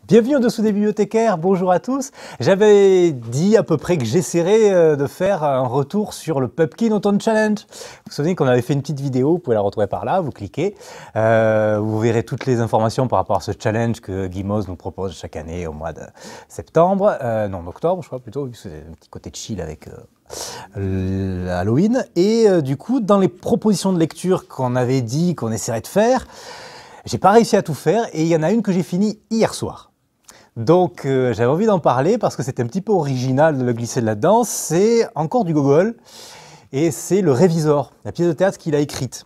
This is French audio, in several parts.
Bienvenue en dessous des bibliothécaires, bonjour à tous. J'avais dit à peu près que j'essaierais de faire un retour sur le Pupkin Autumn Challenge. Vous vous souvenez qu'on avait fait une petite vidéo, vous pouvez la retrouver par là, vous cliquez. Vous verrez toutes les informations par rapport à ce challenge que Gimos nous propose chaque année au mois de septembre, non d'octobre je crois plutôt, c'est un petit côté chill avec Halloween. Et du coup, dans les propositions de lecture qu'on avait dit qu'on essaierait de faire, j'ai pas réussi à tout faire et il y en a une que j'ai finie hier soir. Donc j'avais envie d'en parler parce que c'est un petit peu original de le glisser là-dedans. C'est encore du Gogol et c'est Le Révisor, la pièce de théâtre qu'il a écrite.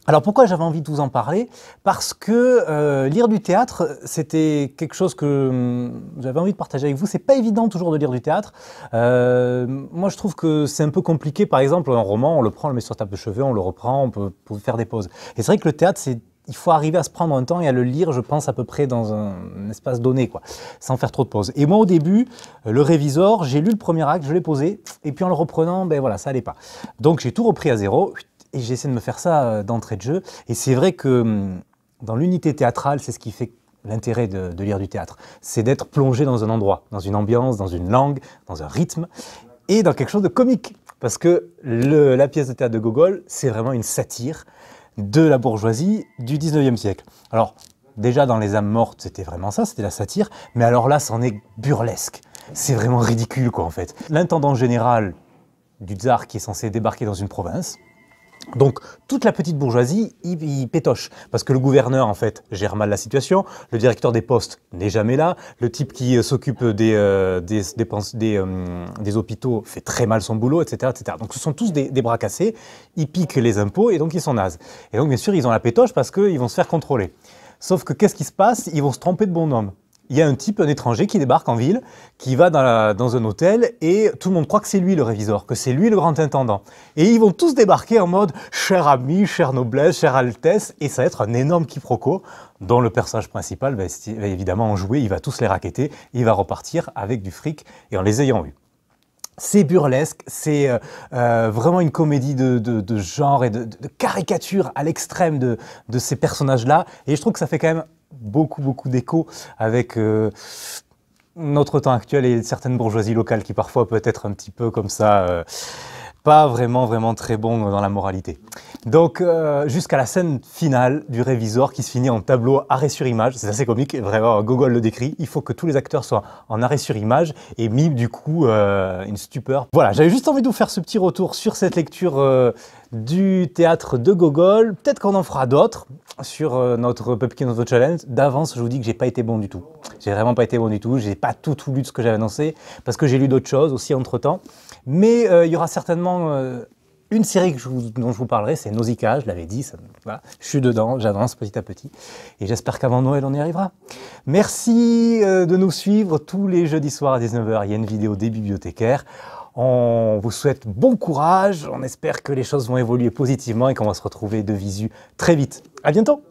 Alors pourquoi j'avais envie de vous en parler? Parce que lire du théâtre, c'était quelque chose que j'avais envie de partager avec vous. C'est pas évident toujours de lire du théâtre. Moi je trouve que c'est un peu compliqué. Par exemple, un roman, on le prend, on le met sur table de chevet, on le reprend, on peut faire des pauses. Et c'est vrai que le théâtre, il faut arriver à se prendre un temps et à le lire, je pense, à peu près dans un espace donné, quoi, sans faire trop de pauses. Et moi, au début, Le Révisor, j'ai lu le premier acte, je l'ai posé, et puis en le reprenant, ben voilà, ça allait pas. Donc j'ai tout repris à zéro. Et j'ai essayé de me faire ça d'entrée de jeu. Et c'est vrai que dans l'unité théâtrale, c'est ce qui fait l'intérêt de lire du théâtre. C'est d'être plongé dans un endroit, dans une ambiance, dans une langue, dans un rythme et dans quelque chose de comique. Parce que la pièce de théâtre de Gogol, c'est vraiment une satire de la bourgeoisie du 19e siècle. Alors, déjà dans Les âmes mortes, c'était vraiment ça, c'était la satire. Mais alors là, c'en est burlesque. C'est vraiment ridicule, quoi, en fait. L'intendant général du tsar qui est censé débarquer dans une province, donc toute la petite bourgeoisie, il pétoche, parce que le gouverneur en fait gère mal la situation, le directeur des postes n'est jamais là, le type qui s'occupe des hôpitaux fait très mal son boulot, etc., etc. Donc ce sont tous des bras cassés, ils piquent les impôts et donc ils sont nazes. Et donc bien sûr ils ont la pétoche parce qu'ils vont se faire contrôler. Sauf que qu'est-ce qui se passe? Ils vont se tromper de bonhomme. Il y a un type, un étranger qui débarque en ville, qui va dans un hôtel et tout le monde croit que c'est lui le révisor, que c'est lui le grand intendant. Et ils vont tous débarquer en mode « cher ami, chère noblesse, chère altesse » et ça va être un énorme quiproquo dont le personnage principal va évidemment en jouer, il va tous les racketter, il va repartir avec du fric et en les ayant eus. C'est burlesque, c'est vraiment une comédie de genre et de caricature à l'extrême de ces personnages-là et je trouve que ça fait quand même beaucoup d'écho avec notre temps actuel et certaines bourgeoisies locales qui parfois peut être un petit peu comme ça, pas vraiment très bon dans la moralité. Donc jusqu'à la scène finale du Révisor qui se finit en tableau arrêt sur image, c'est assez comique, vraiment Gogol le décrit, il faut que tous les acteurs soient en arrêt sur image et mis du coup une stupeur. Voilà, j'avais juste envie de vous faire ce petit retour sur cette lecture du théâtre de Gogol, peut-être qu'on en fera d'autres sur notre Pupkin Autumn Challenge. D'avance, je vous dis que j'ai pas été bon du tout. J'ai vraiment pas été bon du tout, j'ai pas tout lu de ce que j'avais annoncé, parce que j'ai lu d'autres choses aussi entre-temps. Mais il y aura certainement une série dont je vous parlerai, c'est Nausicaa, je l'avais dit, voilà, je suis dedans, j'avance petit à petit, et j'espère qu'avant Noël on y arrivera. Merci de nous suivre tous les jeudis soirs à 19 h, il y a une vidéo des bibliothécaires. On vous souhaite bon courage, on espère que les choses vont évoluer positivement et qu'on va se retrouver de visu très vite. À bientôt!